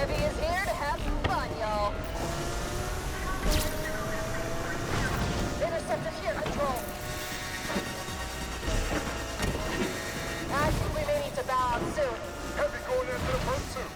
Heavy is here to have some fun, y'all. Interceptor here, Control. I think we may need to bow out soon. Heavy going into the pursuit.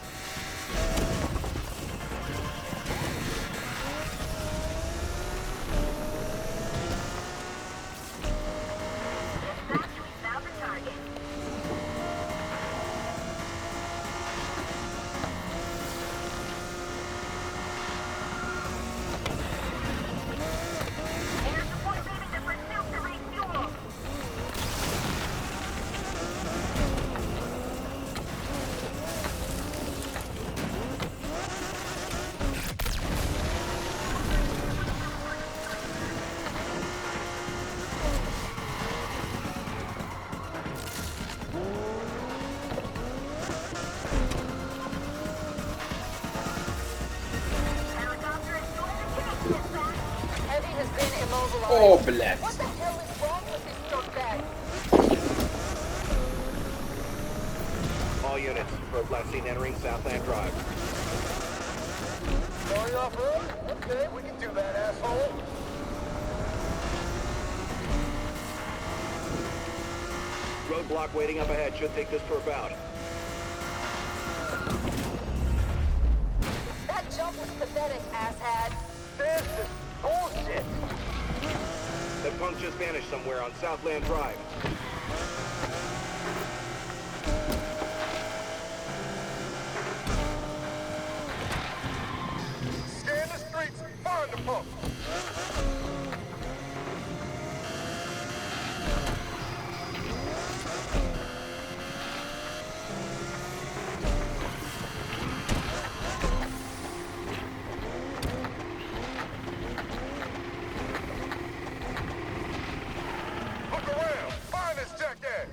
О, блядь. All units, road last seen entering Southland Drive. Going off-road? Okay, we can do that, asshole. Roadblock waiting up ahead. Should take this for about. That jump was pathetic, asshat. This is bullshit. That punk just vanished somewhere on Southland Drive. Scan the streets, find the pump. Look around, find this jackass.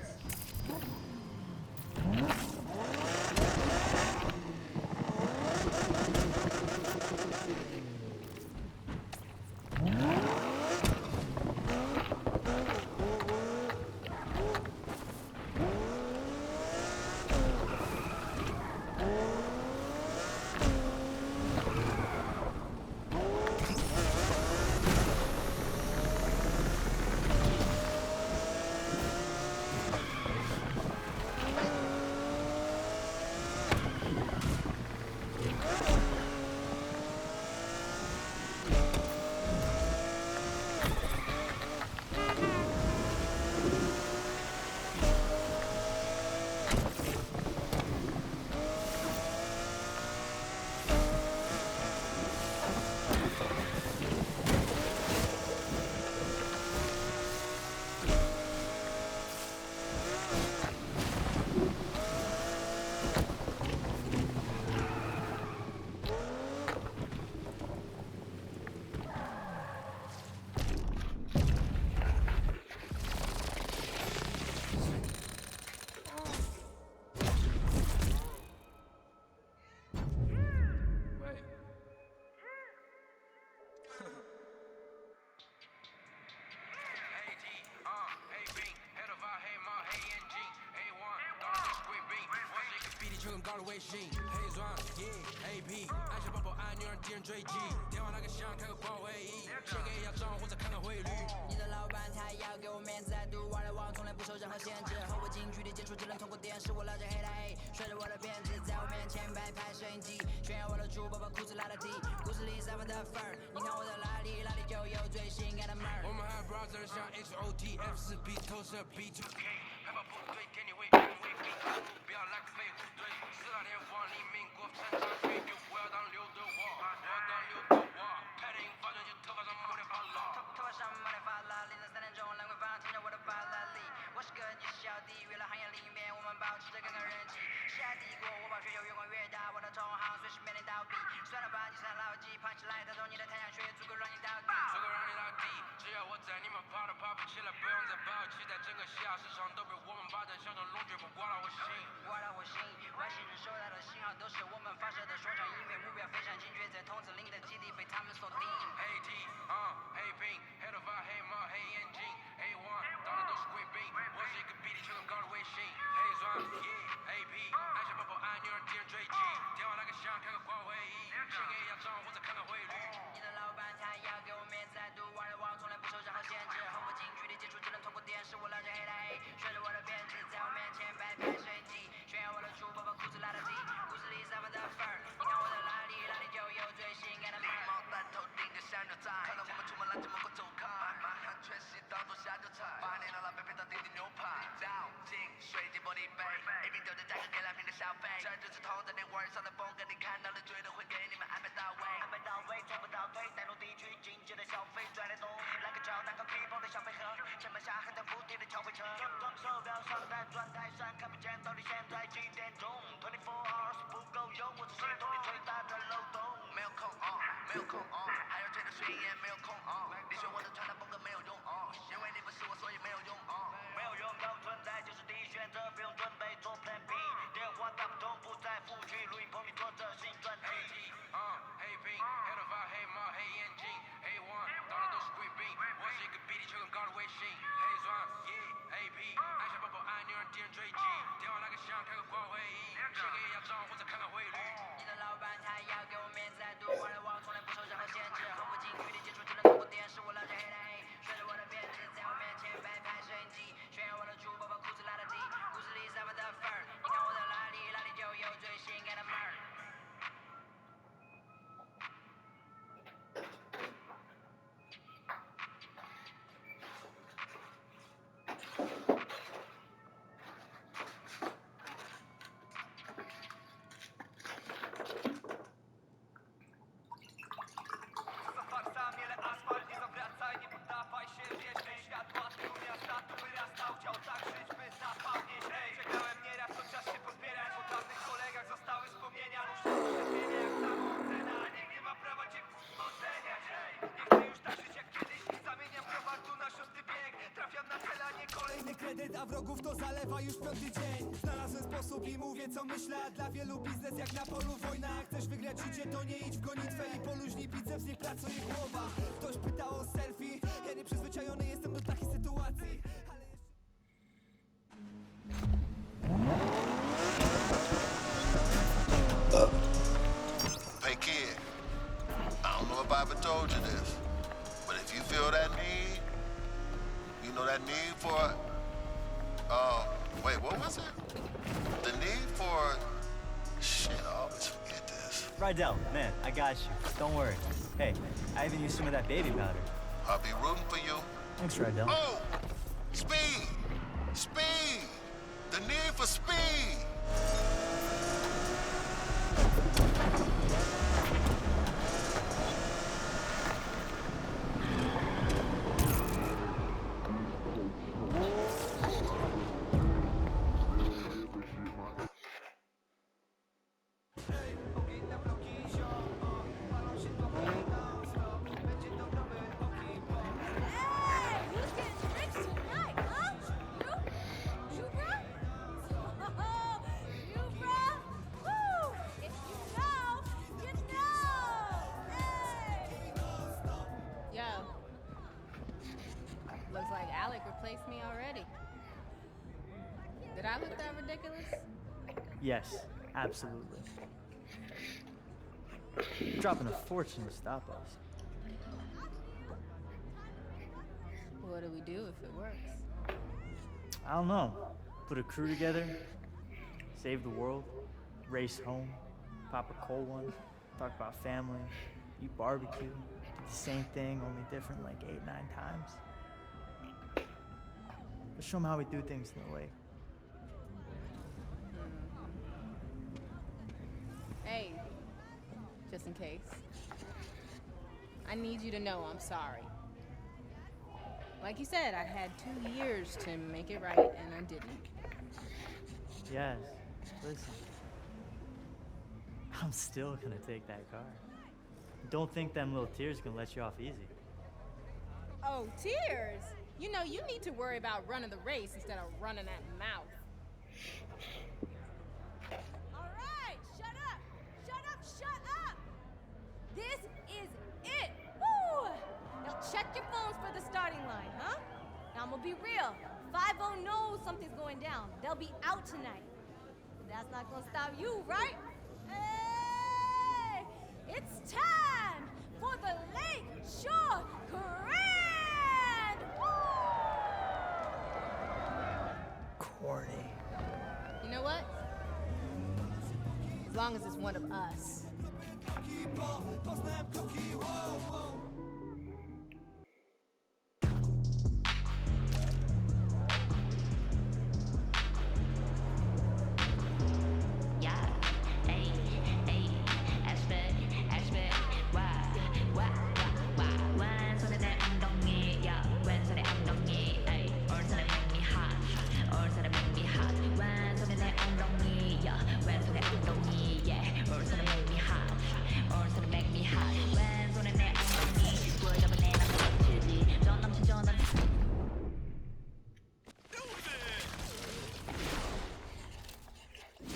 AP， 爱小宝宝爱女儿，敌人追击，电话那个响，开个挂。你的老板他要给我面子，爱赌玩的网从来不受任何限制，横不近距离接触只能通过电视，我了解黑的黑，学着我的编制，在我面前摆拍摄影机，炫耀我的书包把裤子拉得低，故事里散发的粉儿，你看我的哪里就有最性感的妹儿。毛蛋头顶着香蕉仔，看到我们出门垃圾门口走开，满汉全席当做下酒菜，8年的老北配当顶顶牛排，照进水晶玻璃杯，A 瓶酒的价格给2瓶的消费，这就是同在你玩上的风格，你看到了绝对会给你们安排到位，安排到位，从不倒退，带动地区经济的消费，拽得动，来个脚，拿个披风的小飞盒，前面下还在不停的敲飞车，装手表上台转台上，看不见到底现在几点钟，24 hours 不够用，我是系统里最大的漏洞，没有空没有空还要追着宣言没有空你学我的传达风格没有用因为你不是我，所以没有用没有用，高存在就是第一选择，不用准备做 Plan B， 电话打不通不再复去，录音棚里坐着新专辑。黑屏，黑头发，黑毛，黑眼睛，黑one，到处都是贵宾，我是一个比你球更高的卫星，黑钻，AP， 按下宝宝按钮让敌人追击，电话那个响，开个光会议，写给亚装或者看看汇率。你的老板他要给我面子，爱赌玩的网从来不受任何限制，横不近距离接触只能通过电视，我了解黑的黑，学着我的编制，在我面前摆拍摄影机，炫耀我的珠宝把裤子拉得低，故事里散发的粉儿，你看我的哪里就有最性感的妹儿。A wrogów to zalewa już 5. dzień. Znalazłem sposób i mówię co myślę, a dla wielu biznes jak na polu wojna. Jak chcesz wygrać życie, to nie idź w gonitwę i poluźnij biceps, niech pracuje głowa. Ktoś pyta o selfie, ja nieprzyzwyczajony jestem do takich sytuacji. Hey kid, I don't know if I ever told you this, but if you feel that need, you know that need for, wait, what was it? The need for, shit, I always forget this. Rydell, man, I got you. Don't worry. Hey, I even used some of that baby powder. I'll be rooting for you. Thanks, Rydell. Oh, speed, speed, the need for speed. Looks like Alec replaced me already. Did I look that ridiculous? Yes, absolutely. You're dropping a fortune to stop us. What do we do if it works? I don't know. Put a crew together, save the world, race home, pop a cold one, talk about family, eat barbecue, do the same thing, only different like 8, 9 times. Let's show them how we do things in the lake. Hey, just in case. I need you to know I'm sorry. Like you said, I had 2 years to make it right, and I didn't. Yes, listen. I'm still gonna take that car. Don't think them little tears gonna let you off easy. Oh, tears! You know, you need to worry about running the race instead of running that mouth. All right, shut up! Shut up, shut up! This is it! Woo! Now check your phones for the starting line, huh? Now I'm gonna be real. 5-0 knows something's going down. They'll be out tonight. But that's not gonna stop you, right? Hey! It's As long as it's one of us.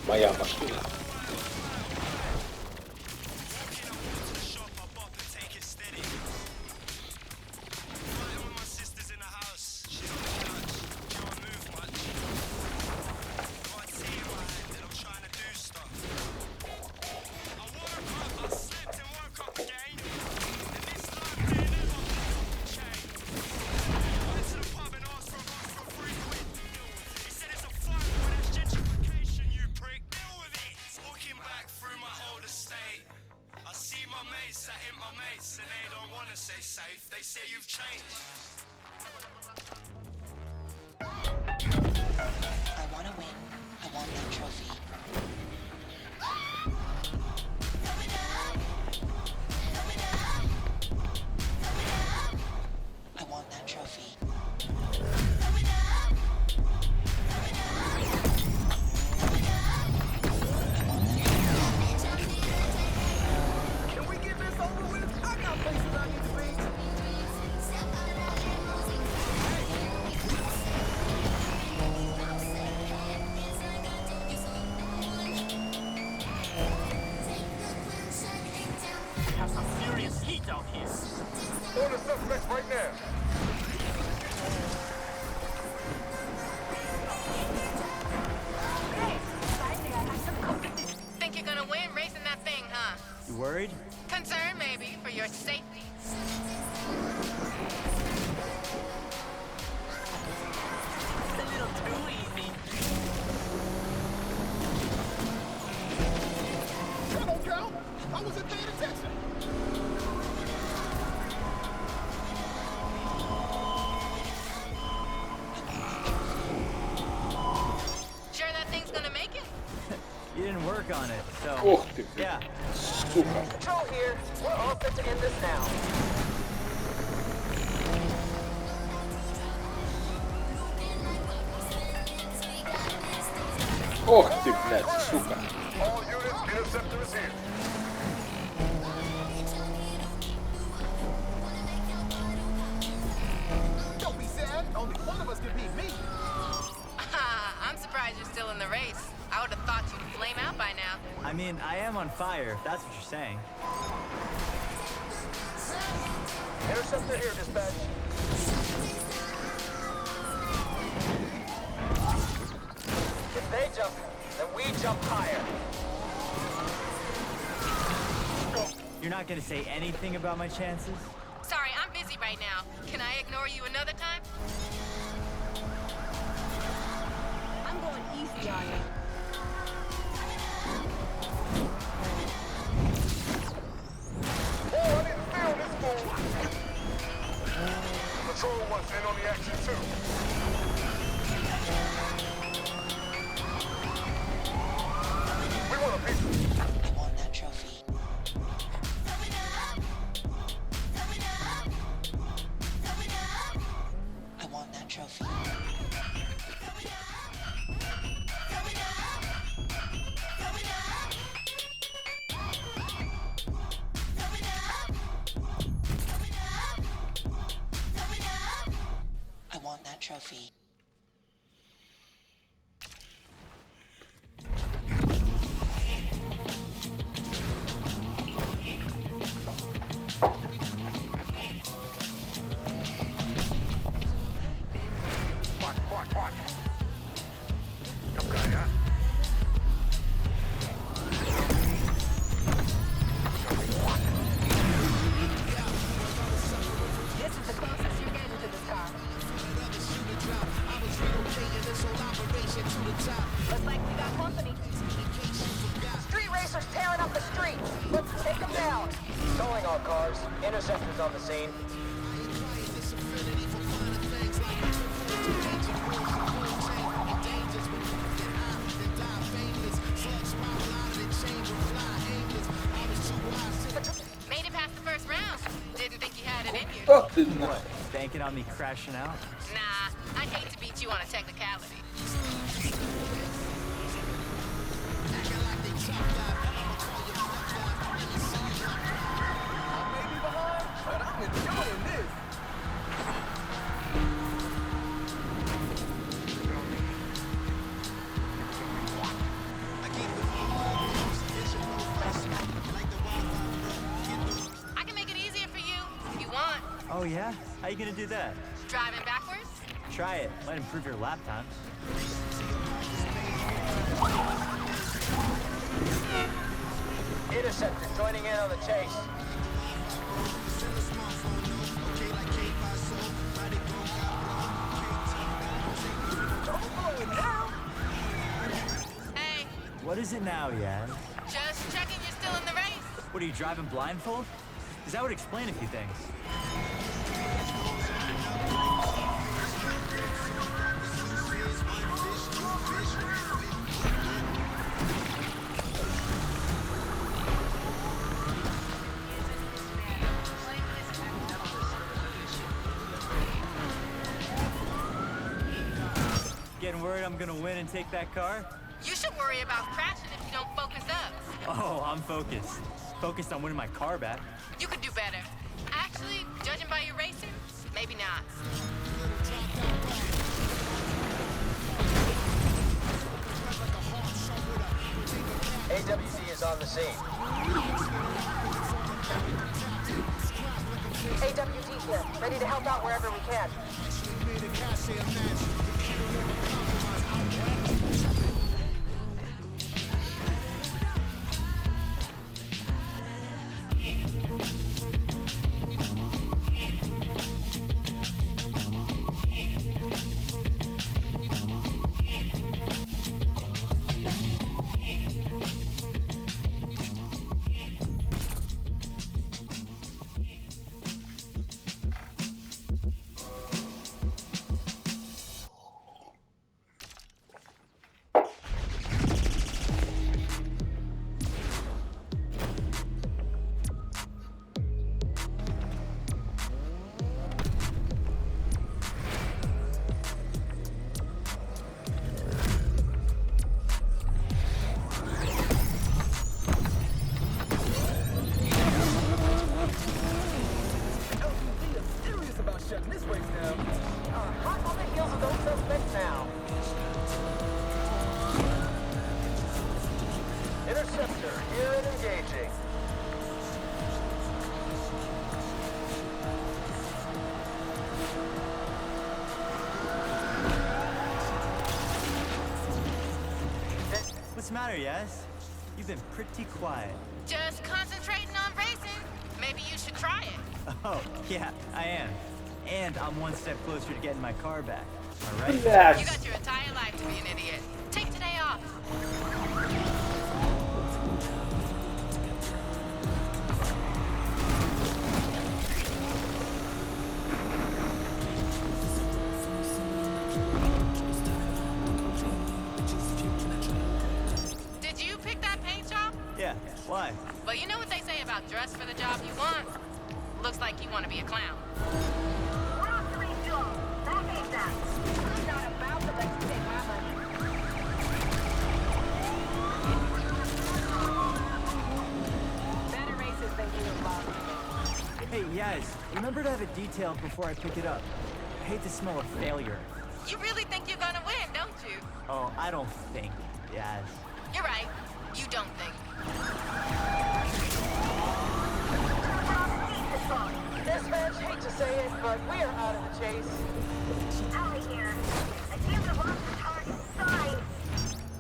Моя машина. They say you've changed. I want to win. I want that trophy. I want that trophy. Can we get this over with? I got places I need to be. Have some serious heat out here. Order suspects right now. Think you're gonna win racing that thing, huh? You worried? Concerned, maybe, for your safety. A little too easy. Come on, girl. I wasn't paying attention. Sure that thing's gonna make it? You didn't work on it, so. Ух ты, Yeah. сука. Control here. We're all set to end this now. Ох ты, блядь, сука. All units, interceptor is here. Don't be sad. Only one of us can beat me. I'm surprised you're still in the race. I would have thought you'd flame out by now. I mean, I am on fire, if that's what you're saying. Interceptor here, dispatch. If they jump, then we jump higher. You're not gonna say anything about my chances? Sorry, I'm busy right now. Can I ignore you another time? I'm going easy on you. Oh, I didn't feel this move. Patrol wants in on the action too. We want a piece. I want that trophy. I want that trophy. I want that trophy. Watch. Okay, huh? This is the closest you're getting to this car. Interceptors on the scene. Made it past the first round. Didn't think you had it in you. Fuck didn't I? What, banking on me crashing out? Nah, I'd hate to beat you on a technicality. But I'm enjoying this. I can make it easier for you if you want. Oh yeah? How you gonna do that? Driving backwards? Try it. Might improve your lap times. Interceptor joining in on the chase. Hey, What is it now, Yaz? just checking you're still in the race. What, are you driving blindfold? Because that would explain a few things. Getting worried I'm gonna win and take that car? You should worry about crashing if you don't focus up. Oh, I'm focused. Focused on winning my car back. You could do better. Actually, judging by your racing, maybe not. AWD is on the scene. AWD here, ready to help out wherever we can. Interceptor, here and engaging. What's the matter, Yaz? You've been pretty quiet. Just concentrating on racing. Maybe you should try it. Oh, yeah, I am. And I'm one step closer to getting my car back. All right? You Relax. got your entire life to be an idiot. Take today off. Did you pick that paint job? Yeah, why? Well, you know what they say about dress for the job you want? Looks like you want to be a clown. We're off to refuel. Back ASAP. I'm not about to let you take my money. Better races than you involved. Hey, Yaz, remember to have it detailed before I pick it up. I hate the smell of failure. You really think you're gonna win, don't you? Oh, I don't think, Yaz. You're right. You don't think. Dispatch, hate to say it, but we are out of the chase. Allie here. I seem to have lost the target. Sorry.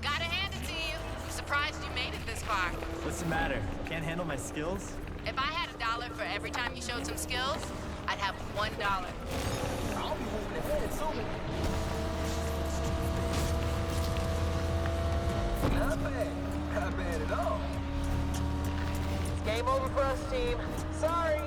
Gotta hand it to you. I'm surprised you made it this far. What's the matter? Can't handle my skills? If I had $1 for every time you showed some skills, I'd have $1. I'll be moving ahead soon. Not bad. Not bad at all. Game over for us, team. Sorry.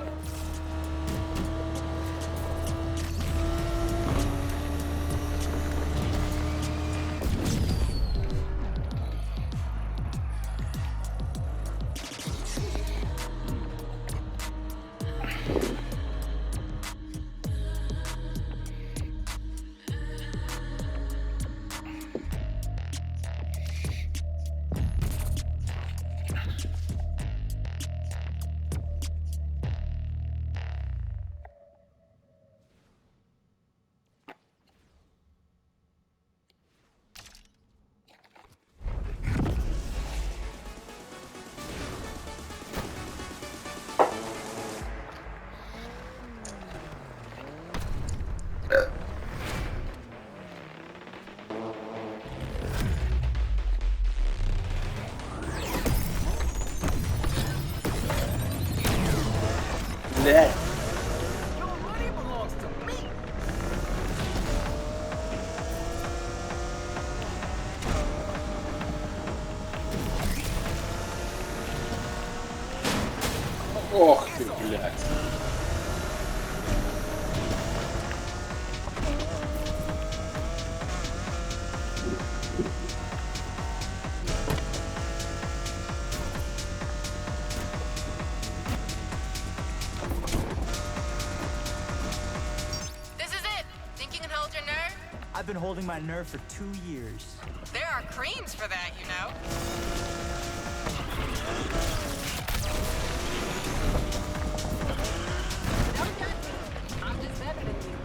Ne? Your money belongs to me. Ох ты, блядь. This is it. Think you can hold your nerve? I've been holding my nerve for 2 years. There are creams for that, you know. Don't judge me. I'm just better than you.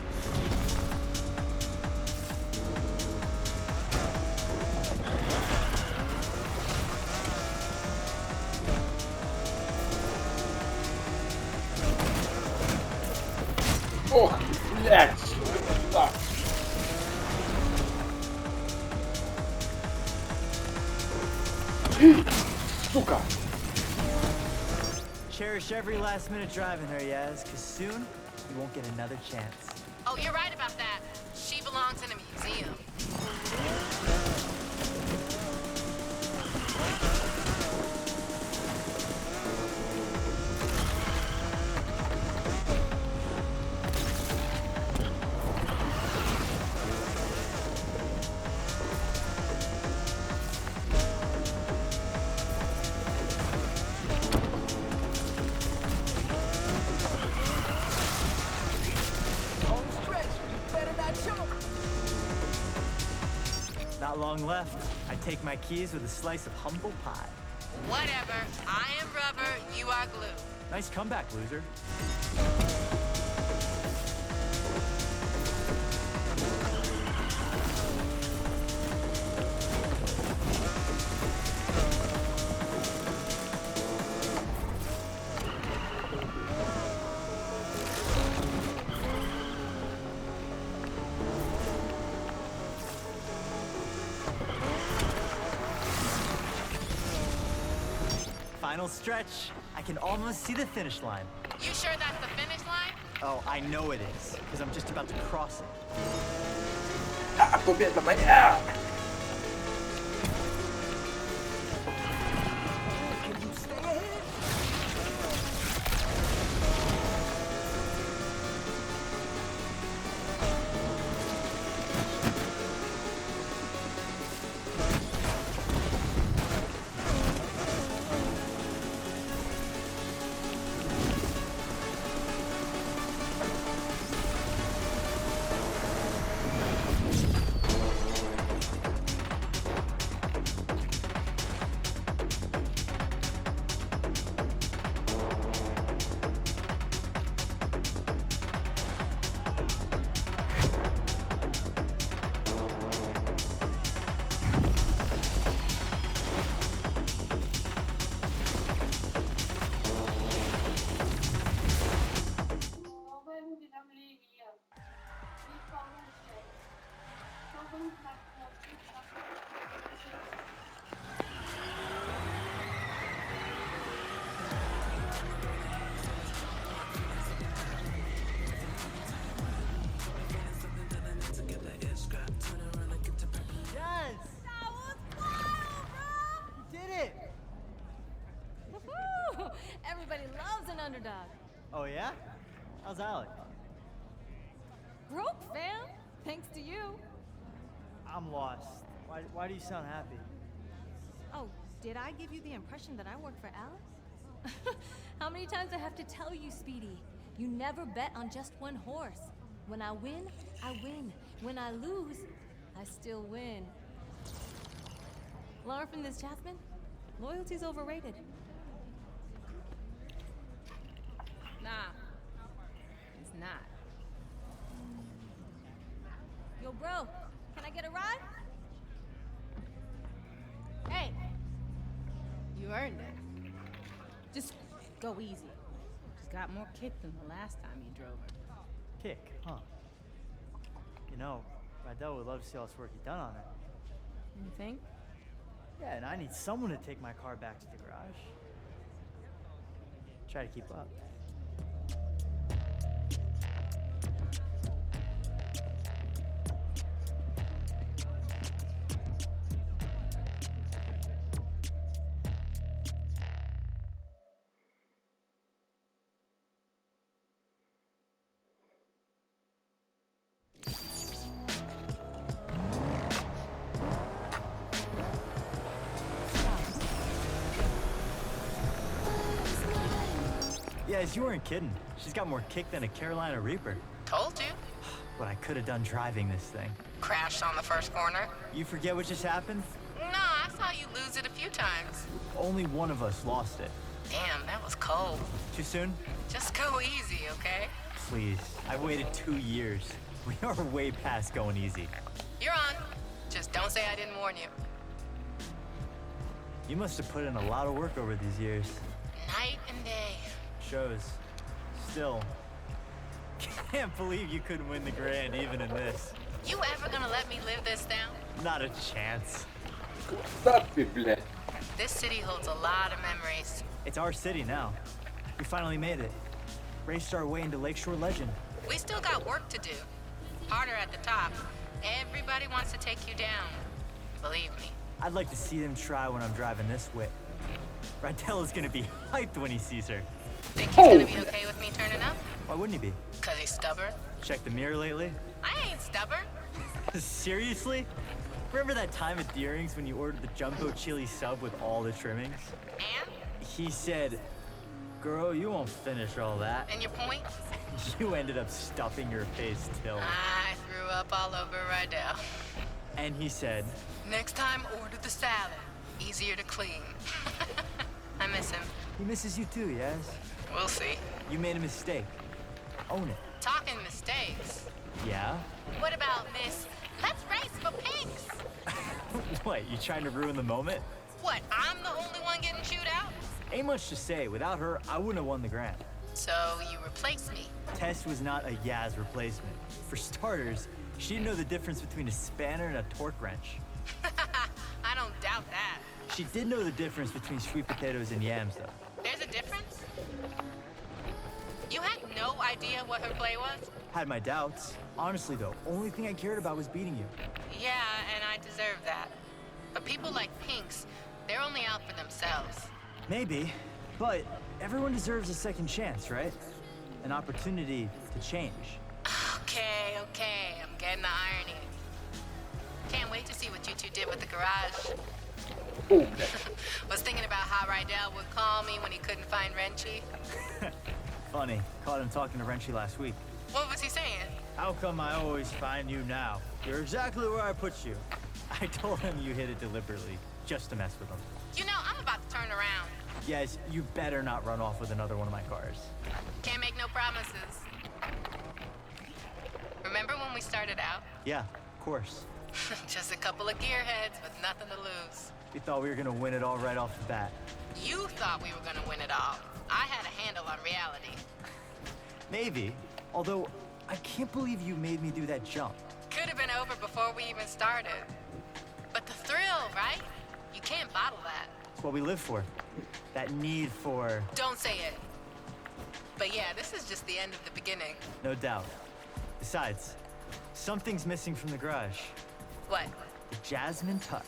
Ох, блядь. Так. Сука. Cherish every last minute driving her, Yaz, because soon you won't get another chance. Oh, you're right about that. She belongs in a museum. Home stretch. Better not choke. Not long left. I take my keys with a slice of humble pie. Whatever. I am rubber, you are glue. Nice comeback, loser. Final stretch. I can almost see the finish line. You sure that's the finish line? Oh, I know it is, because I'm just about to cross it. А, победа моя! Can you stay ahead? Новое уведомление. Не получен. Новый знак кнопки. Yes! That was wild, bro! You did it! Woohoo! Everybody loves an underdog. Oh, yeah? How's Alec? Broke, fam. Thanks to you. I'm lost. Why do you sound happy? Oh, did I give you the impression that I work for Alex? How many times I have to tell you, Speedy? You never bet on just one horse. When I win, I win. When I lose, I still win. Learn from this, Jasmine. Loyalty's overrated. Nah, it's not. Yo, bro, can I get a ride? Hey, You earned it. Just go easy. She's got more kick than the last time you drove her. Kick, huh? You know, Rydell would love to see all this work you've done on it. You think? Yeah, and I need someone to take my car back to the garage. Try to keep up. Yes, you weren't kidding. She's got more kick than a Carolina Reaper. Told you. What I could have done driving this thing. Crashed on the first corner. You forget what just happened? No, I saw you lose it a few times. Only one of us lost it. Damn, that was cold. Too soon? Just go easy, okay? Please. I've waited 2 years. We are way past going easy. You're on. Just don't say I didn't warn you. You must have put in a lot of work over these years. Night and day. Shows. Still. Can't believe you couldn't win the grand even in this. You ever gonna let me live this down? Not a chance. Zapi, блядь. This city holds a lot of memories. It's our city now. We finally made it. Raced our way into Lakeshore legend. We still got work to do. Harder at the top. Everybody wants to take you down. Believe me. I'd like to see them try when I'm driving this whip. Rydell is gonna be hyped when he sees her. Think he's gonna be okay with me turning up? Why wouldn't he be? Cause he's stubborn? Check the mirror lately? I ain't stubborn. Seriously? Remember that time at Deering's when you ordered the jumbo chili sub with all the trimmings? And? He said, girl, you won't finish all that. And your point? You ended up stuffing your face till. I threw up all over Rydell. And he said, Next time, order the salad. Easier to clean. I miss him. he misses you too, yes? We'll see. You made a mistake. Own it. Talking mistakes. Yeah? What about this? Let's race for pinks. What, you trying to ruin the moment? What, I'm the only one getting chewed out? Ain't much to say. Without her, I wouldn't have won the grand. So you replace me. Tess was not a Yaz replacement. For starters, she didn't know the difference between a spanner and a torque wrench. I don't doubt that. She did know the difference between sweet potatoes and yams, though. There's a difference? You had no idea what her play was? Had my doubts. Honestly, though, only thing I cared about was beating you. Yeah, and I deserve that. But people like Pinks, they're only out for themselves. Maybe, but everyone deserves a second chance, right? An opportunity to change. Okay, I'm getting the irony. Can't wait to see what you two did with the garage. Oh, блядь. Was thinking about how Rydell would call me when he couldn't find Renchi. Funny, caught him talking to Renchi last week. What was he saying? How come I always find you now? You're exactly where I put you. I told him you hit it deliberately, just to mess with him. You know, I'm about to turn around. Yes, you better not run off with another one of my cars. Can't make no promises. Remember when we started out? Yeah, of course. Just a couple of gearheads with nothing to lose. We thought we were gonna win it all right off the bat. You thought we were gonna win it all. I had a handle on reality. Maybe, although I can't believe you made me do that jump. Could have been over before we even started. But the thrill, right? You can't bottle that. It's what we live for. That need for... Don't say it. But yeah, this is just the end of the beginning. No doubt. Besides, something's missing from the garage. What? The Jasmine touch.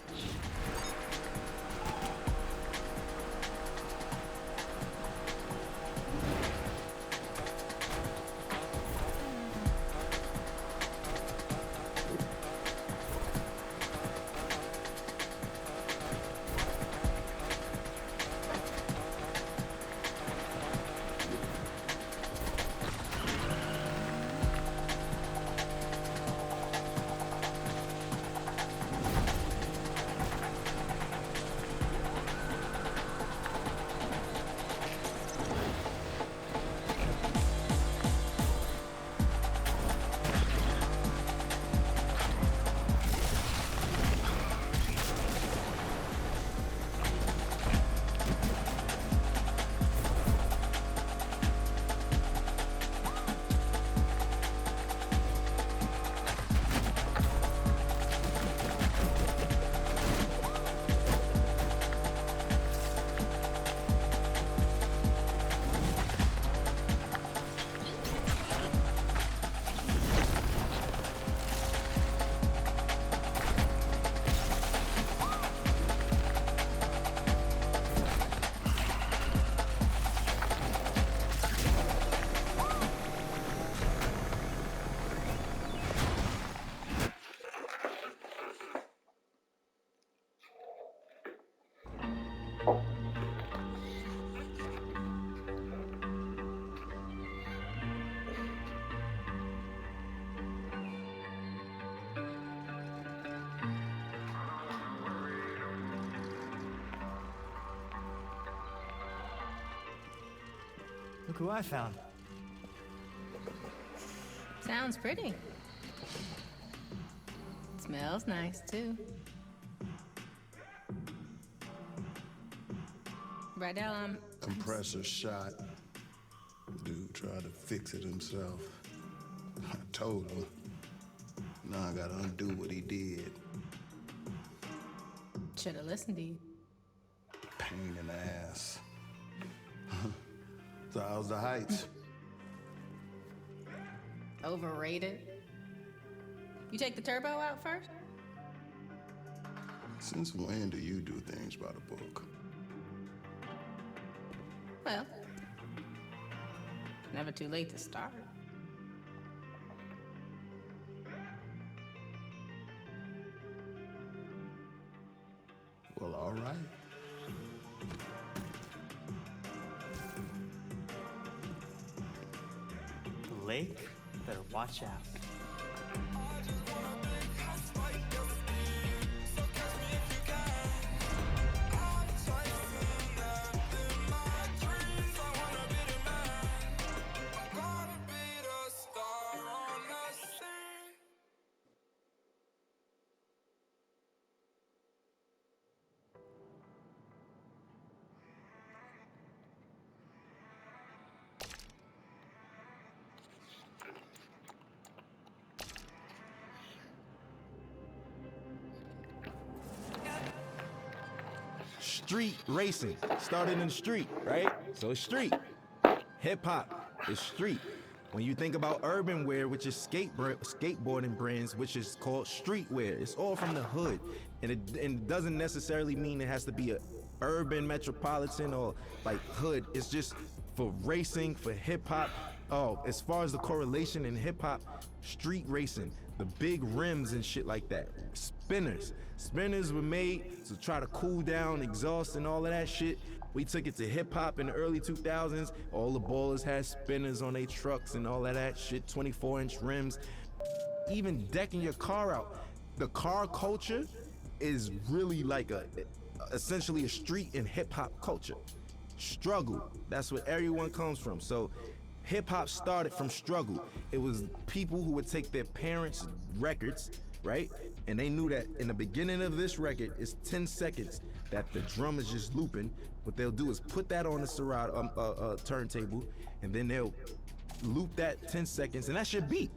Look who I found. Sounds pretty. Smells nice, too. Right now, Compressor shot. Dude tried to fix it himself. I told him. Now I gotta undo what he did. Should've listened to you. Pain in the ass. So how's the heights? Overrated. You take the turbo out first? Since when do you do things by the book? Well, never too late to start. Well, all right. The lake? Better watch out. Street racing started in the street, right? So it's street. Hip hop is street. When you think about urban wear, which is skateboarding brands, which is called streetwear, it's all from the hood. And it doesn't necessarily mean it has to be a urban metropolitan or like hood. It's just for racing, for hip hop. Oh, as far as the correlation in hip hop, street racing, the big rims and shit like that. Spinners. Spinners were made to try to cool down exhaust and all of that shit. We took it to hip hop in the early 2000s. All the ballers had spinners on their trucks and all of that shit, 24-inch rims. Even decking your car out. The car culture is really like essentially a street in hip hop culture. Struggle, that's where everyone comes from. So hip hop started from struggle. It was people who would take their parents' records, right? And they knew that in the beginning of this record, it's 10 seconds that the drum is just looping. What they'll do is put that on the Serato turntable, and then they'll loop that 10 seconds, and that's your beat.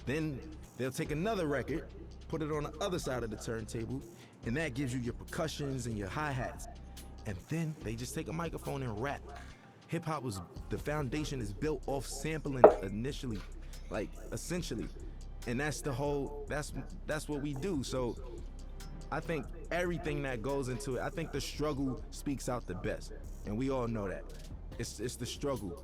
Then they'll take another record, put it on the other side of the turntable, and that gives you your percussions and your hi-hats. And then they just take a microphone and rap. Hip hop was, the foundation is built off sampling initially, like essentially. And that's the whole, that's what we do. So I think everything that goes into it, I think the struggle speaks out the best. And we all know that. It's the struggle.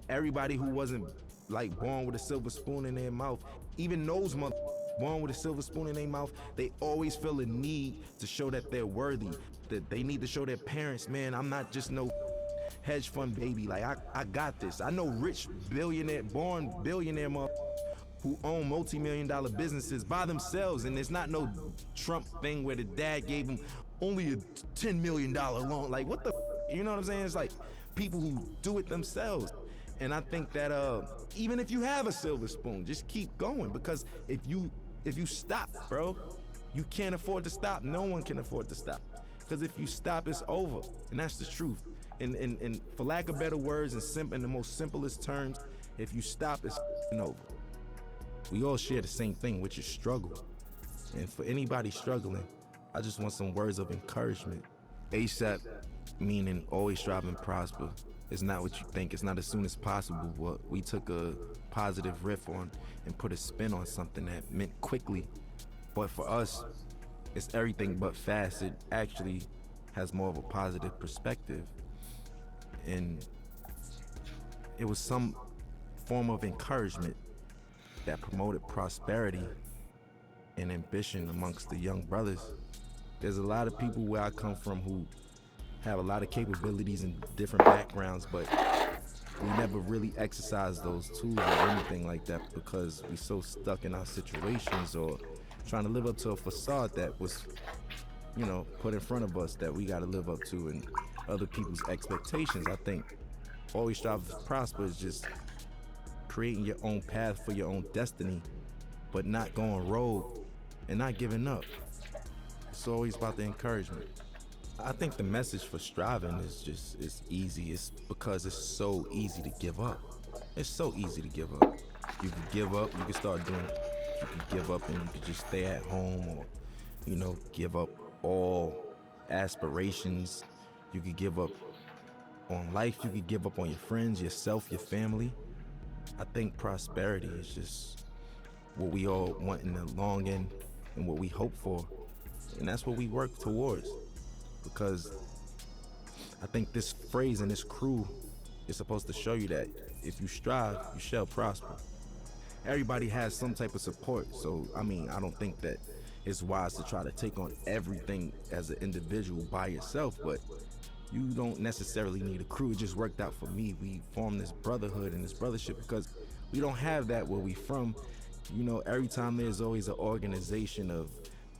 Everybody who wasn't like born with a silver spoon in their mouth, even those born with a silver spoon in their mouth, they always feel a need to show that they're worthy, that they need to show their parents, man, I'm not just no hedge fund baby, like I got this. I know rich billionaire, born billionaire who own multi-million-dollar businesses by themselves, and it's not no Trump thing where the dad gave him only a $10 million loan. Like, what the, you know what I'm saying? It's like people who do it themselves. And I think that even if you have a silver spoon, just keep going, because if you stop, bro, you can't afford to stop. No one can afford to stop, because if you stop, it's over, and that's the truth. And for lack of better words, in the most simplest terms, if you stop, it's over. We all share the same thing, which is struggle. And for anybody struggling, I just want some words of encouragement. ASAP, meaning always strive and prosper. It's not what you think. It's not as soon as possible. But we took a positive riff on and put a spin on something that meant quickly. But for us, it's everything but fast. It actually has more of a positive perspective. And it was some form of encouragement that promoted prosperity and ambition amongst the young brothers. There's a lot of people where I come from who have a lot of capabilities and different backgrounds, but we never really exercise those tools or anything like that because we're so stuck in our situations or trying to live up to a facade that was, put in front of us that we got to live up to and other people's expectations. I think always strive to prosper is just creating your own path for your own destiny, but not going rogue and not giving up. It's always about the encouragement. I think the message for striving is easy. It's because it's so easy to give up. It's so easy to give up. You can give up, you can start doing, you can give up and you can just stay at home, or, give up all aspirations. You could give up on life, you could give up on your friends, yourself, your family. I think prosperity is just what we all want in the long end and what we hope for. And that's what we work towards. Because I think this phrase and this crew is supposed to show you that if you strive, you shall prosper. Everybody has some type of support, so I don't think that it's wise to try to take on everything as an individual by yourself, but you don't necessarily need a crew. It just worked out for me. We formed this brotherhood and this brothership because we don't have that where we from. Every time there's always an organization of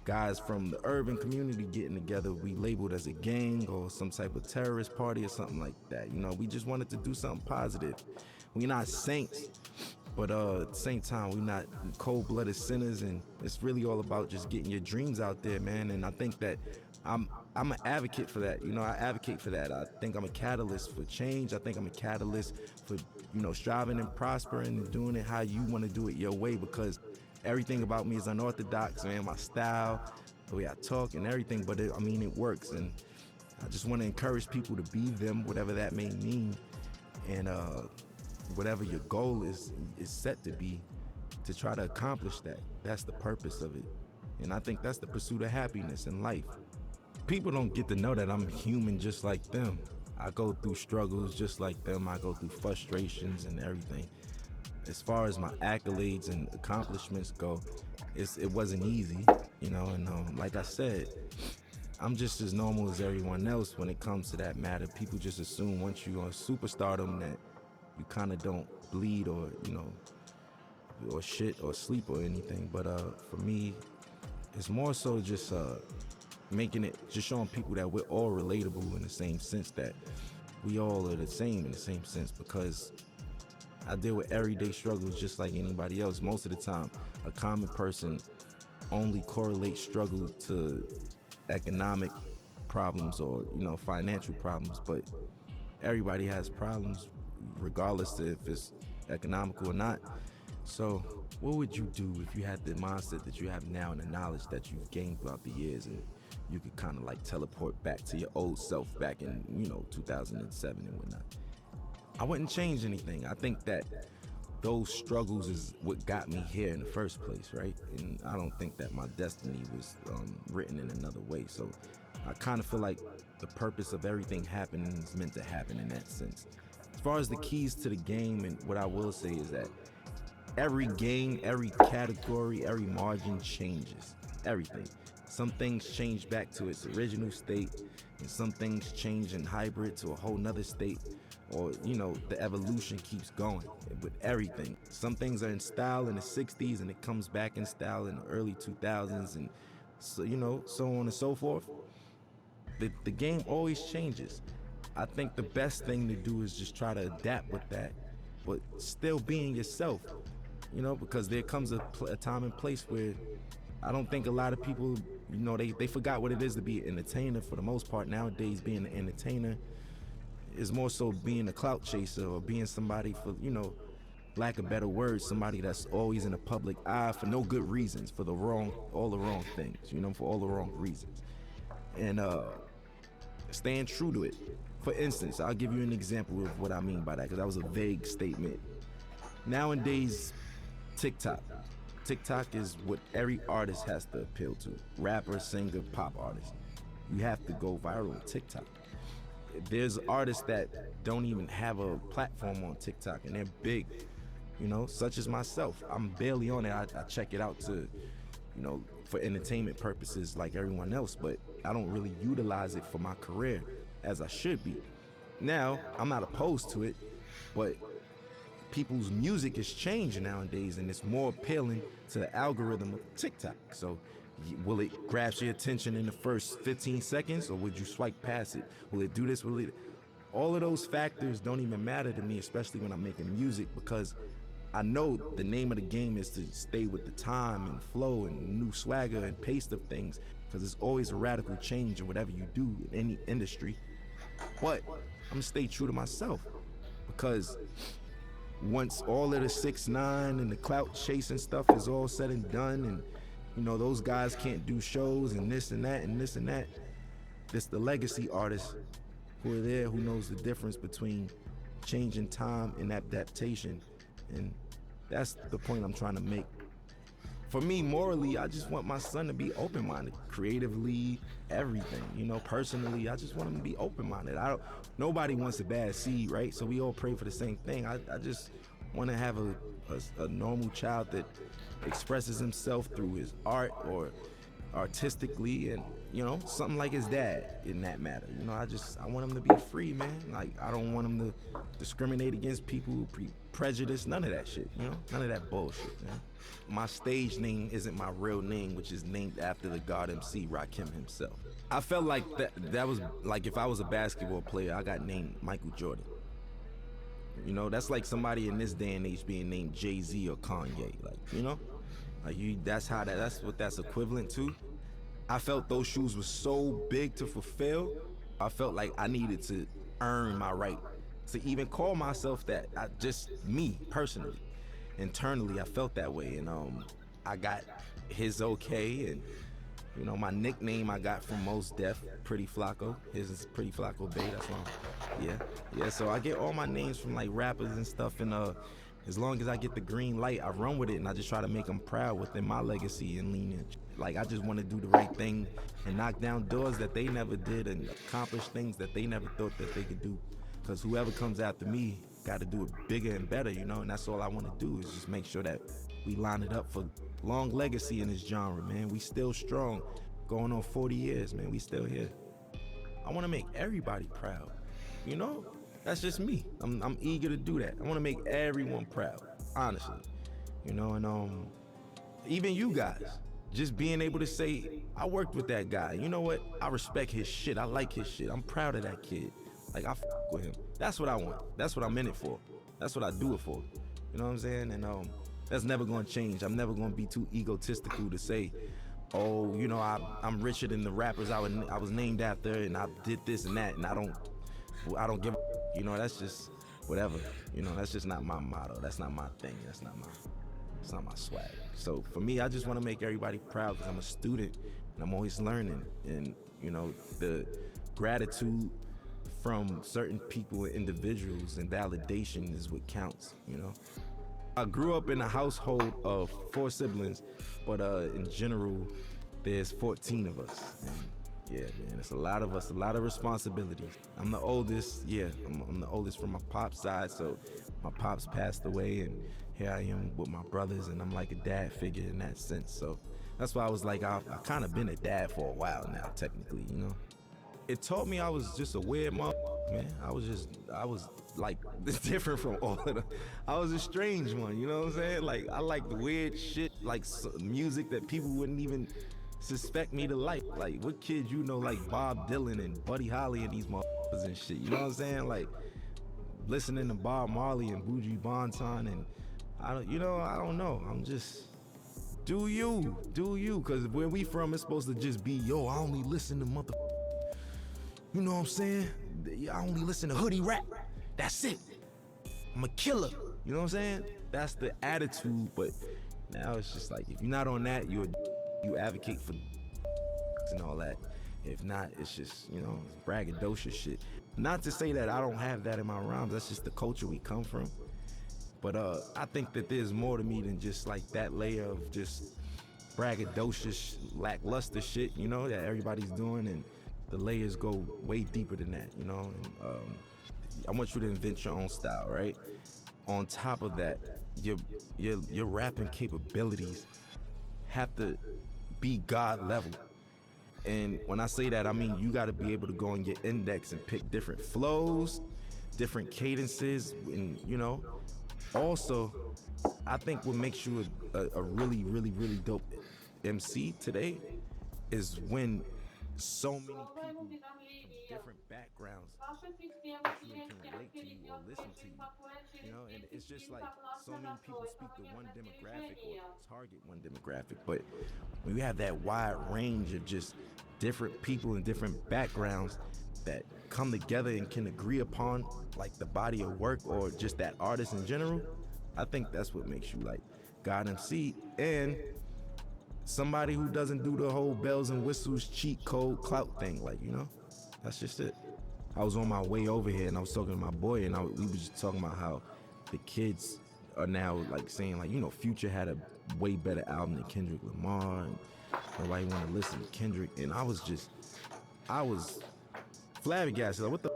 guys from the urban community getting together, we labeled as a gang or some type of terrorist party or something like that. We just wanted to do something positive. We're not saints, but at the same time, we're not cold-blooded sinners, and it's really all about just getting your dreams out there, man. And I think that I'm an advocate for that. I advocate for that. I think I'm a catalyst for change. I think I'm a catalyst for, striving and prospering and doing it how you want to do it your way, because everything about me is unorthodox, man. My style, the way I talk and everything, but it works. And I just want to encourage people to be them, whatever that may mean. And whatever your goal is set to be, to try to accomplish that. That's the purpose of it. And I think that's the pursuit of happiness in life. People don't get to know that I'm human just like them. I go through struggles just like them. I go through frustrations and everything. As far as my accolades and accomplishments go, it wasn't easy, and like I said, I'm just as normal as everyone else when it comes to that matter. People just assume once you're on superstardom that you kind of don't bleed or, or shit or sleep or anything. But for me, it's more so just just showing people that we're all relatable in the same sense, that we all are the same in the same sense, because I deal with everyday struggles just like anybody else. Most of the time, a common person only correlates struggle to economic problems or, financial problems, but everybody has problems regardless if it's economical or not. So what would you do if you had the mindset that you have now and the knowledge that you've gained throughout the years, and you could kind of like teleport back to your old self back in, 2007 and whatnot? I wouldn't change anything. I think that those struggles is what got me here in the first place, right? And I don't think that my destiny was written in another way. So I kind of feel like the purpose of everything happening is meant to happen in that sense. As far as the keys to the game, and what I will say is that every game, every category, every margin changes. Everything. Some things change back to its original state, and some things change in hybrid to a whole nother state. Or, the evolution keeps going with everything. Some things are in style in the 60s and it comes back in style in the early 2000s, and so, so on and so forth. The game always changes. I think the best thing to do is just try to adapt with that, but still being yourself, because there comes a time and place where I don't think a lot of people, they forgot what it is to be an entertainer for the most part. Nowadays, being an entertainer is more so being a clout chaser, or being somebody for, lack of better words, somebody that's always in the public eye for no good reasons, for all the wrong things, for all the wrong reasons. And staying true to it. For instance, I'll give you an example of what I mean by that, because that was a vague statement. Nowadays, TikTok is what every artist has to appeal to. Rapper, singer, pop artist. You have to go viral on TikTok. There's artists that don't even have a platform on TikTok, and they're big, such as myself. I'm barely on it. I check it out to, for entertainment purposes like everyone else, but I don't really utilize it for my career as I should be. Now, I'm not opposed to it, but people's music is changing nowadays, and it's more appealing to the algorithm of TikTok. So will it grasp your attention in the first 15 seconds, or would you swipe past it? Will it do this? All of those factors don't even matter to me, especially when I'm making music, because I know the name of the game is to stay with the time and flow and new swagger and pace of things, because it's always a radical change in whatever you do in any industry. But I'm gonna stay true to myself, because once all of the 6ix9ine and the clout chasing stuff is all said and done, and you know those guys can't do shows and this and that and this and that, it's the legacy artists who are there, who knows the difference between changing time and adaptation. And that's the point I'm trying to make. For me, morally, I just want my son to be open-minded, creatively, everything. You know, personally, I just want him to be open-minded. Nobody wants a bad seed, right? So we all pray for the same thing. I just want to have a normal child that expresses himself through his art or artistically, and you know, something like his dad in that matter. You know, I want him to be free, man. Like, I don't want him to discriminate against people, prejudice, none of that shit, you know? None of that bullshit, man. My stage name isn't my real name, which is named after the God MC Rakim himself. I felt like that was like, if I was a basketball player, I got named Michael Jordan. You know, that's like somebody in this day and age being named Jay-Z or Kanye, like, you know? Like, that's what that's equivalent to. I felt those shoes were so big to fulfill. I felt like I needed to earn my right to even call myself that. Just me, personally. Internally, I felt that way. And I got his okay. And, you know, my nickname I got from Mos Def, Pretty Flacco. His is Pretty Flacco Bay, that's why. Yeah, so I get all my names from, like, rappers and stuff. And as long as I get the green light, I run with it, and I just try to make them proud within my legacy and lineage. Like, I just want to do the right thing and knock down doors that they never did and accomplish things that they never thought that they could do. Because whoever comes after me got to do it bigger and better, you know? And that's all I want to do, is just make sure that we line it up for long legacy in this genre, man. We still strong, going on 40 years, man. We still here. I want to make everybody proud, you know? That's just me. I'm eager to do that. I want to make everyone proud, honestly. You know, and even you guys, just being able to say, I worked with that guy. You know what? I respect his shit. I like his shit. I'm proud of that kid. Like, I with him. That's what I want. That's what I'm in it for. That's what I do it for. You know what I'm saying? And that's never gonna change. I'm never gonna be too egotistical to say, oh, you know, I'm richer than the rappers I was named after, and I did this and that, and I don't give a, you know, that's just whatever. You know, that's just not my motto. That's not my thing. It's not my swag. So for me, I just want to make everybody proud, because I'm a student and I'm always learning. And, you know, the gratitude from certain people and individuals and validation is what counts, you know? I grew up in a household of 4 siblings, but in general, there's 14 of us. And yeah, man, it's a lot of us, a lot of responsibilities. I'm the oldest, I'm the oldest from my pop's side, so my pops passed away, and here I am with my brothers, and I'm like a dad figure in that sense. So that's why I was like, I've kind of been a dad for a while now, technically, you know? It taught me I was just a weird man. I was like different from all of them. I was a strange one, you know what I'm saying? Like, I like the weird shit, like music that people wouldn't even suspect me to like. Like, what kids you know like Bob Dylan and Buddy Holly and these motherfuckers and shit, you know what I'm saying? Like, listening to Bob Marley and Buju Banton, and I don't know. I'm just, do you, because where we from, it's supposed to just be, yo, I only listen to you know what I'm saying? I only listen to hoodie rap. That's it. I'm a killer. You know what I'm saying? That's the attitude. But now it's just like, if you're not on that, you advocate for and all that. If not, it's just, you know, braggadocious shit. Not to say that I don't have that in my rhymes. That's just the culture we come from. But I think that there's more to me than just like that layer of just braggadocious, lackluster shit, you know, that everybody's doing. And the layers go way deeper than that, you know? And I want you to invent your own style, right? On top of that, your rapping capabilities have to be God level. And when I say that, I mean you gotta be able to go on your index and pick different flows, different cadences, and you know. Also, I think what makes you a really, really, really dope MC today is when so many people different backgrounds Wasze systemy that can klienci relate to you or chcieli listen to you. You know, and it's just like so many people speak to one demographic or target one demographic, but when you have that wide range of just different people and different backgrounds that come together and can agree upon like the body of work or just that artist in general, I think that's what makes you like God MC and somebody who doesn't do the whole bells and whistles cheat code clout thing. Like, you know, that's just it. I was on my way over here and I was talking to my boy and we was just talking about how the kids are now like saying like, you know, Future had a way better album than Kendrick Lamar and nobody want to listen to Kendrick. And I was flabbergasted. Like, what the,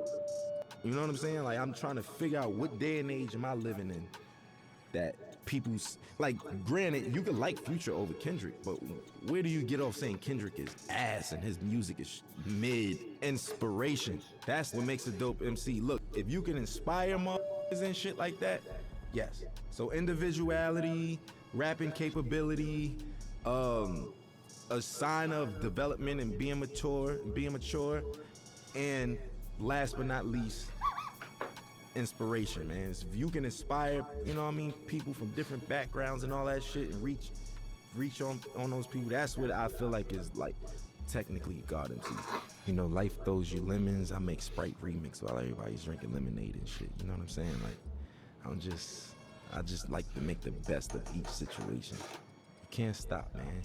you know what I'm saying? Like, I'm trying to figure out what day and age am I living in that people's, like, granted, you could like Future over Kendrick, but where do you get off saying Kendrick is ass and his music is mid? Inspiration. That's what makes a dope MC. Look, if you can inspire motherfuckers and shit like that, yes. So individuality, rapping capability, a sign of development and being mature, and last but not least, inspiration, man. So if you can inspire, you know what I mean, people from different backgrounds and all that shit and reach on those people, that's what I feel like is like technically God MC. You know, life throws you lemons. I make Sprite remix while everybody's drinking lemonade and shit. You know what I'm saying? Like, I just like to make the best of each situation. You can't stop, man.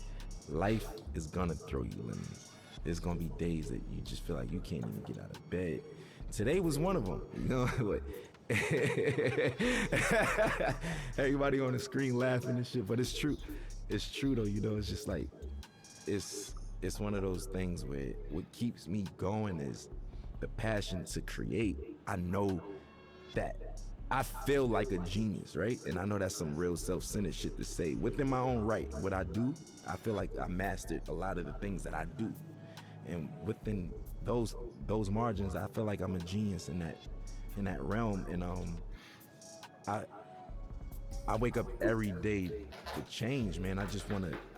Life is gonna throw you lemons. There's gonna be days that you just feel like you can't even get out of bed. Today was one of them, you know. Everybody on the screen laughing and shit, but it's true. It's true though, you know. It's just like it's one of those things where what keeps me going is the passion to create. I know that I feel like a genius, right? And I know that's some real self-centered shit to say. Within my own right, what I do, I feel like I mastered a lot of the things that I do. And within those margins, I feel like I'm a genius in that realm. And I wake up every day to change, man. I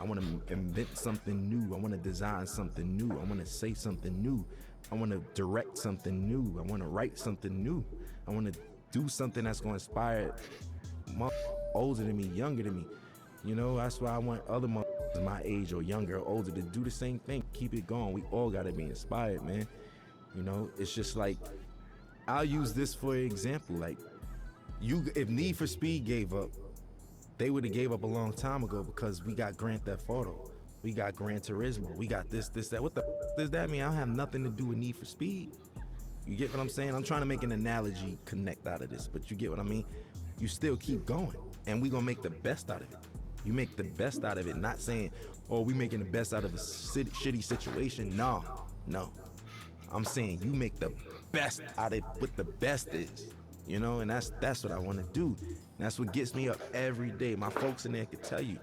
wanna invent something new. I wanna design something new. I wanna say something new. I wanna direct something new. I wanna write something new. I wanna do something that's gonna inspire older than me, younger than me. You know, that's why I want other my age or younger or older to do the same thing. Keep it going. We all gotta be inspired, man. You know, it's just like, I'll use this for example. Like, if Need for Speed gave up, they would have gave up a long time ago because we got Grand Theft Auto, we got Gran Turismo, we got this, that. What the does that mean? I don't have nothing to do with Need for Speed. You get what I'm saying? I'm trying to make an analogy connect out of this, but you get what I mean? You still keep going, and we gonna make the best out of it. You make the best out of it, not saying, oh, we making the best out of a shitty situation. No. I'm saying you make the best out of what the best is, you know, and that's what I want to do. And that's what gets me up every day. My folks in there could tell you,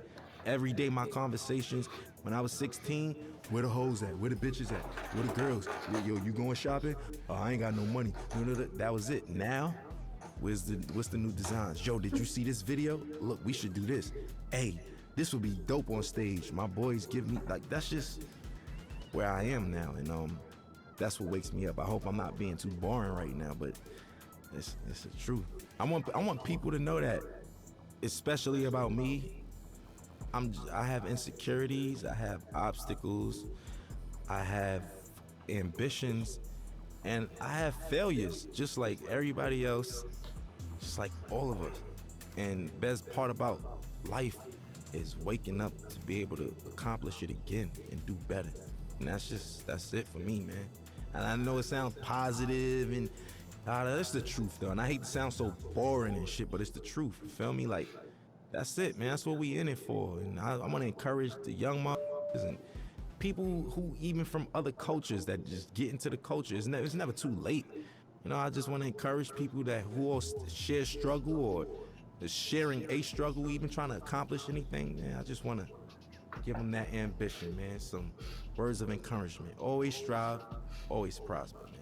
every day my conversations, when I was 16, where the hoes at? Where the bitches at? Where the girls? Yo, you going shopping? Oh, I ain't got no money. That was it. Now, what's the new designs? Yo, did you see this video? Look, we should do this. Hey, this would be dope on stage. My boys give me, like, that's just where I am now. And that's what wakes me up. I hope I'm not being too boring right now, but it's the truth. I want people to know that, especially about me, I have insecurities, I have obstacles, I have ambitions, and I have failures, just like everybody else, just like all of us. And best part about life is waking up to be able to accomplish it again and do better. And that's it for me, man. And I know it sounds positive and that's the truth though. And I hate to sound so boring and shit, but it's the truth. You feel me? Like, that's it, man. That's what we in it for. And I want to encourage the young motherfuckers and people who even from other cultures that just get into the culture. It's never too late. You know, I just want to encourage people who all share struggle or is sharing a struggle, even trying to accomplish anything. Man, I just want to give them that ambition, man. Some words of encouragement. Always strive, always prosper, man.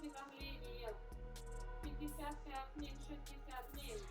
там линия. 55 миль, 60 миль.